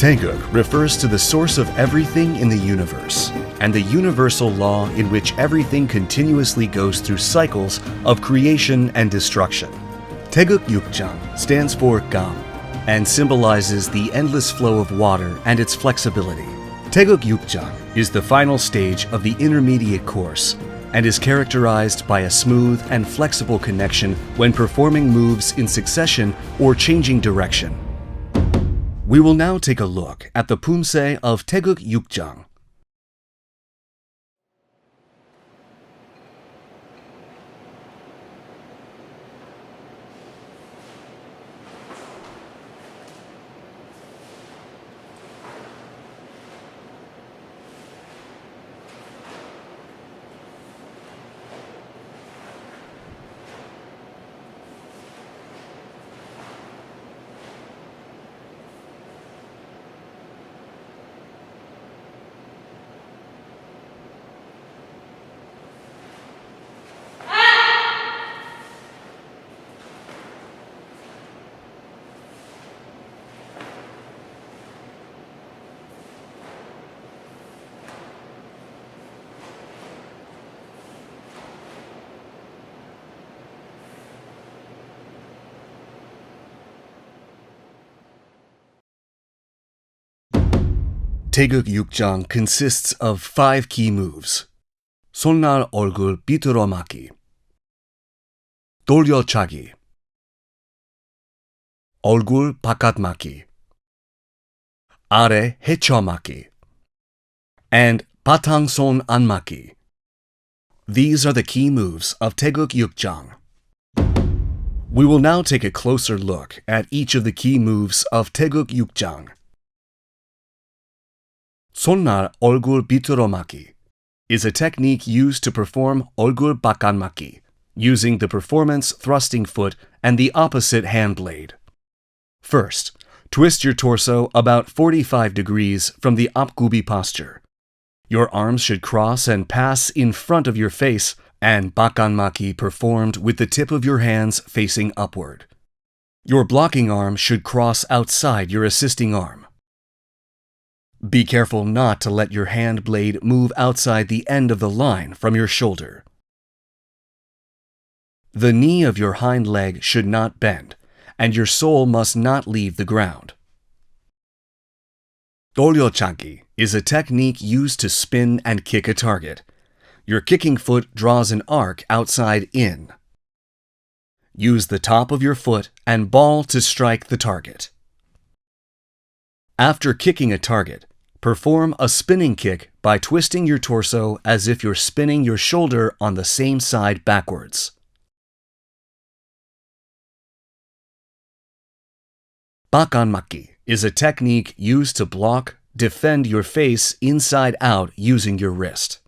Taegeuk refers to the source of everything in the universe, and the universal law in which everything continuously goes through cycles of creation and destruction. Tegagyukchang stands for Gam, and symbolizes the endless flow of water and its flexibility. Tegagyukchang is the final stage of the intermediate course, and is characterized by a smooth and flexible connection when performing moves in succession or changing direction. We will now take a look at the Pumse of Tegagyukchang. Tegagyukchang consists of 5 key moves: 손날 얼굴 비틀어막기, 돌려차기, 얼굴 바깥막기, 아래 Hechomaki, and 바탕손 안막기. These are the key moves of Tegagyukchang. We will now take a closer look at each of the key moves of Tegagyukchang. 손날 얼굴 비틀어막기 is a technique used to perform 얼굴 바kanmaki, using the performance thrusting foot and the opposite hand blade. First, twist your torso about 45 degrees from the apgubi posture. Your arms should cross and pass in front of your face, and bakanmaki performed with the tip of your hands facing upward. Your blocking arm should cross outside your assisting arm. Be careful not to let your hand blade move outside the end of the line from your shoulder. The knee of your hind leg should not bend, and your sole must not leave the ground. 돌려차기 is a technique used to spin and kick a target. Your kicking foot draws an arc outside in. Use the top of your foot and ball to strike the target. After kicking a target, perform a spinning kick by twisting your torso as if you're spinning your shoulder on the same side backwards. Bakanmaki is a technique used to block, defend your face inside out using your wrist.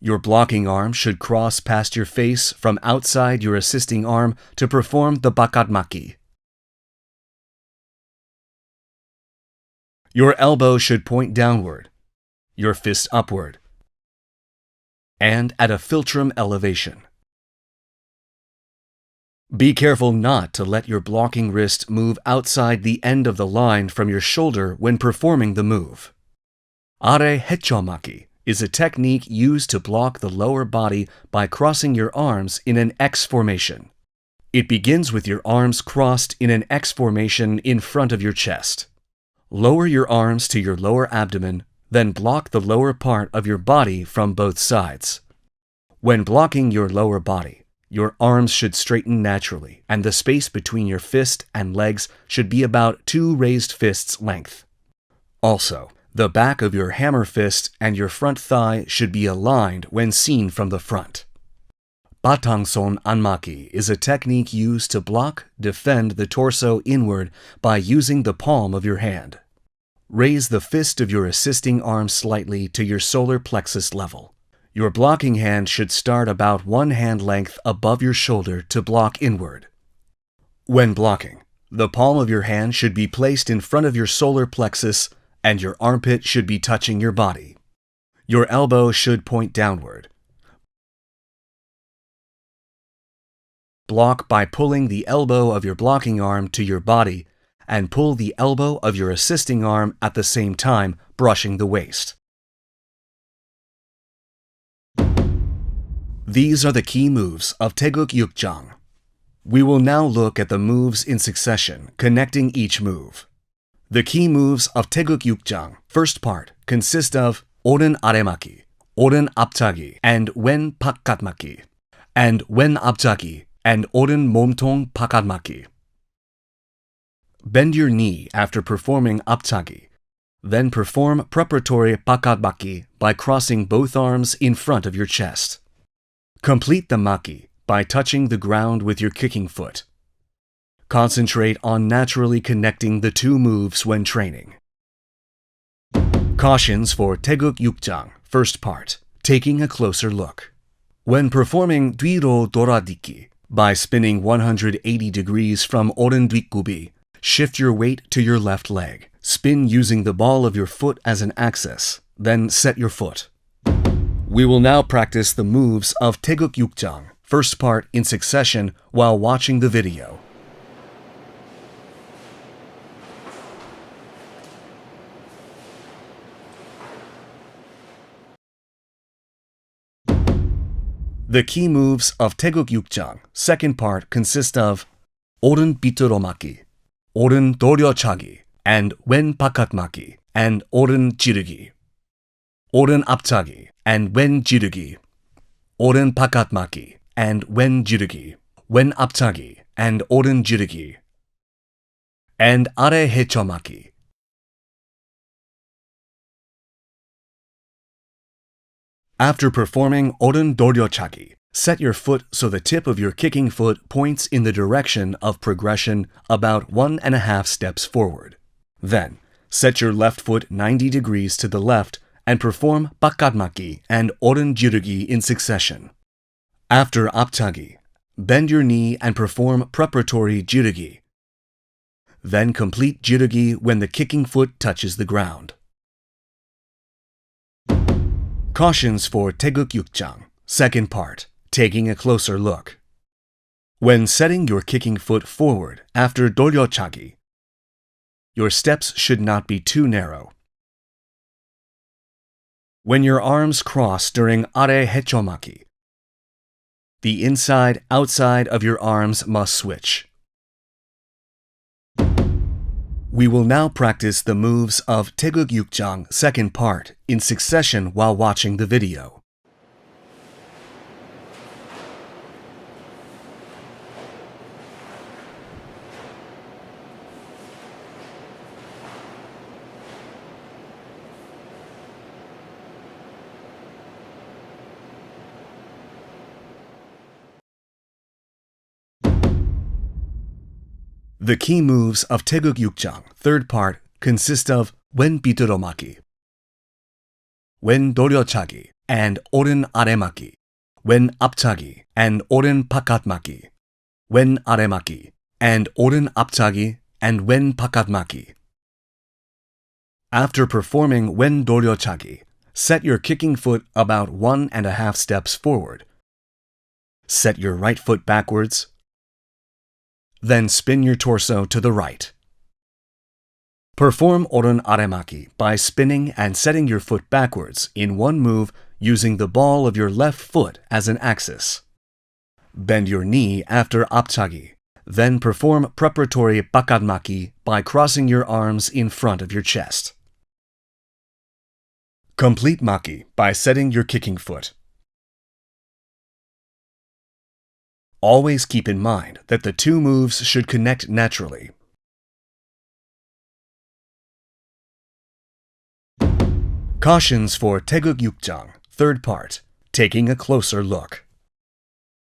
Your blocking arm should cross past your face from outside your assisting arm to perform the Bakanmaki. Your elbow should point downward, your fist upward, and at a philtrum elevation. Be careful not to let your blocking wrist move outside the end of the line from your shoulder when performing the move. Are Hechomaki is a technique used to block the lower body by crossing your arms in an X formation. It begins with your arms crossed in an X formation in front of your chest. Lower your arms to your lower abdomen, then block the lower part of your body from both sides. When blocking your lower body, your arms should straighten naturally, and the space between your fist and legs should be about 2 raised fists' length. Also, the back of your hammer fist and your front thigh should be aligned when seen from the front. 바탕손 안막기 is a technique used to block, defend the torso inward by using the palm of your hand. Raise the fist of your assisting arm slightly to your solar plexus level. Your blocking hand should start about 1 hand length above your shoulder to block inward. When blocking, the palm of your hand should be placed in front of your solar plexus and your armpit should be touching your body. Your elbow should point downward. Block by pulling the elbow of your blocking arm to your body and pull the elbow of your assisting arm at the same time, brushing the waist. These are the key moves of Tegagyukchang. We will now look at the moves in succession, connecting each move. The key moves of Tegagyukchang, first part, consist of 오른 아래마기, 오른 앞차기, and 왼 바깥마기, and 왼 앞차기, and 오른 몸통 바깥마기. Bend your knee after performing 앞차기. Then perform preparatory 바깥마기 by crossing both arms in front of your chest. Complete the maki by touching the ground with your kicking foot. Concentrate on naturally connecting the two moves when training. Cautions for Tegagyukchang, first part, taking a closer look. When performing 뒤로 돌아딛기, by spinning 180 degrees from 오른 뒷굽이, shift your weight to your left leg. Spin using the ball of your foot as an axis, then set your foot. We will now practice the moves of Tegagyukchang, first part, in succession while watching the video. The key moves of Tegagyukchang, second part, consist of 오른 비트로마기, 오른 도려차기, and 왼 바깥마기, and 오른 지르기, 오른 앞차기, and 왼 지르기, 오른 바깥마기, and 왼 지르기, 왼 앞차기, and 오른 지르기, and 아래 Hechomaki. After performing 오른 도려차기, set your foot so the tip of your kicking foot points in the direction of progression about 1.5 steps forward. Then, set your left foot 90 degrees to the left and perform 바깥마기 and 오른 지르기 in succession. After 앞차기, bend your knee and perform preparatory jirigi. Then complete jirigi when the kicking foot touches the ground. Cautions for Tegagyukchang, second part, taking a closer look. When setting your kicking foot forward after doryochagi, your steps should not be too narrow. When your arms cross during 아래 Hechomaki, the inside-outside of your arms must switch. We will now practice the moves of Tegagyukchang, second part, in succession while watching the video. The key moves of Tegagyukchang, third part, consist of 왼 비트로마기, 왼 도려차기, and 오른 아래마기, 왼 앞차기, and 오른 바깥마기, 왼 아래마기, and 오른 앞차기, and 왼 바깥마기. After performing 왼 도려차기, set your kicking foot about 1.5 steps forward. Set your right foot backwards. Then spin your torso to the right. Perform 오른 아래마기 by spinning and setting your foot backwards in one move using the ball of your left foot as an axis. Bend your knee after 앞차기. Then perform preparatory 바kanmaki by crossing your arms in front of your chest. Complete maki by setting your kicking foot. Always keep in mind that the two moves should connect naturally. Cautions for Tegagyukchang, third part, taking a closer look.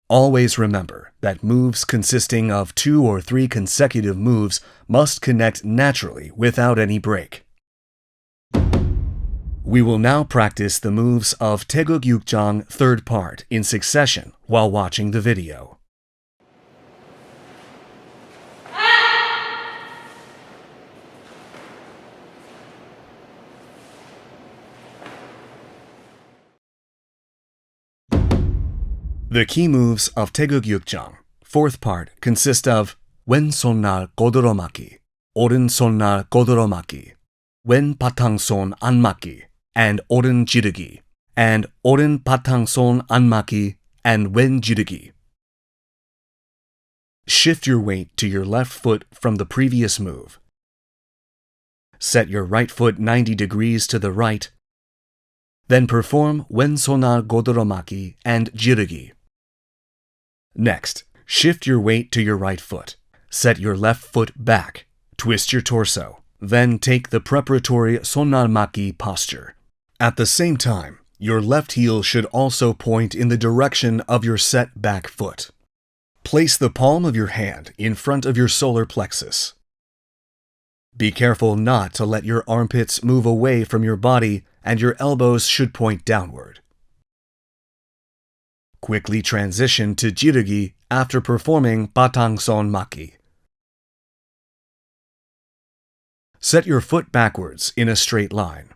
Always remember that moves consisting of 2 or 3 consecutive moves must connect naturally without any break. We will now practice the moves of Tegagyukchang, third part, in succession while watching the video. The key moves of Tegagyukchang, fourth part, consist of 왼손날 고드로마기, Oren Sonna Godoromaki, Wen Patangson Anmaki, and Oren Jirigi, and Oren Patangson Anmaki, and Wen Jirigi. Shift your weight to your left foot from the previous move. Set your right foot 90 degrees to the right. Then perform Wen Sonna Godoromaki and Jirigi. Next, shift your weight to your right foot. Set your left foot back. Twist your torso. Then take the preparatory Sonnalmaki posture. At the same time, your left heel should also point in the direction of your set back foot. Place the palm of your hand in front of your solar plexus. Be careful not to let your armpits move away from your body, and your elbows should point downward. Quickly transition to Jirigi after performing Batangson Maki. Set your foot backwards in a straight line.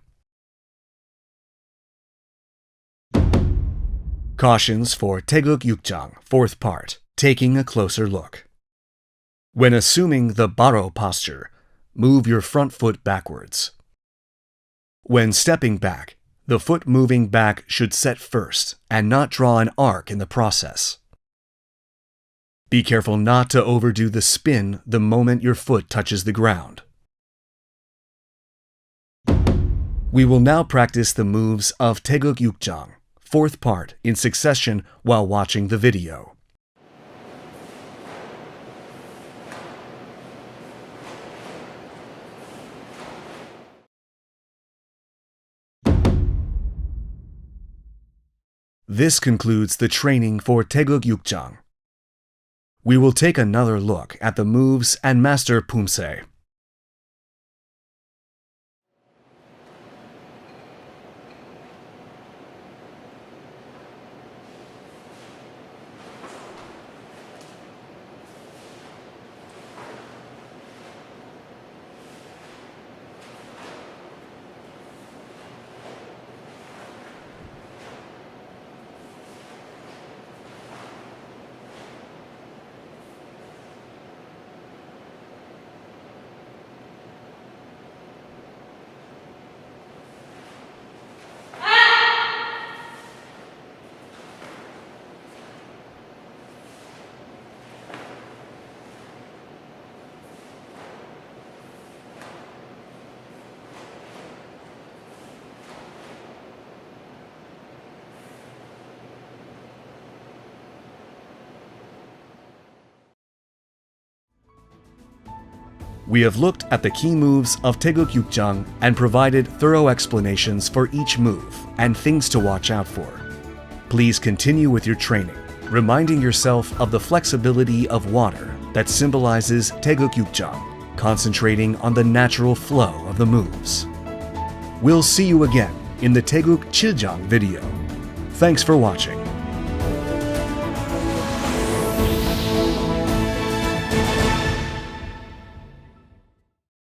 Cautions for Tegagyukchang, fourth part, taking a closer look. When assuming the baro posture, move your front foot backwards. When stepping back, the foot moving back should set first and not draw an arc in the process. Be careful not to overdo the spin the moment your foot touches the ground. We will now practice the moves of Tegagyukchang, fourth part, in succession while watching the video. This concludes the training for Tegagyukchang. We will take another look at the moves and master Pumse. We have looked at the key moves of Tegagyukchang and provided thorough explanations for each move and things to watch out for. Please continue with your training, reminding yourself of the flexibility of water that symbolizes Tegagyukchang, concentrating on the natural flow of the moves. We'll see you again in the Tegagyukchang video. Thanks for watching.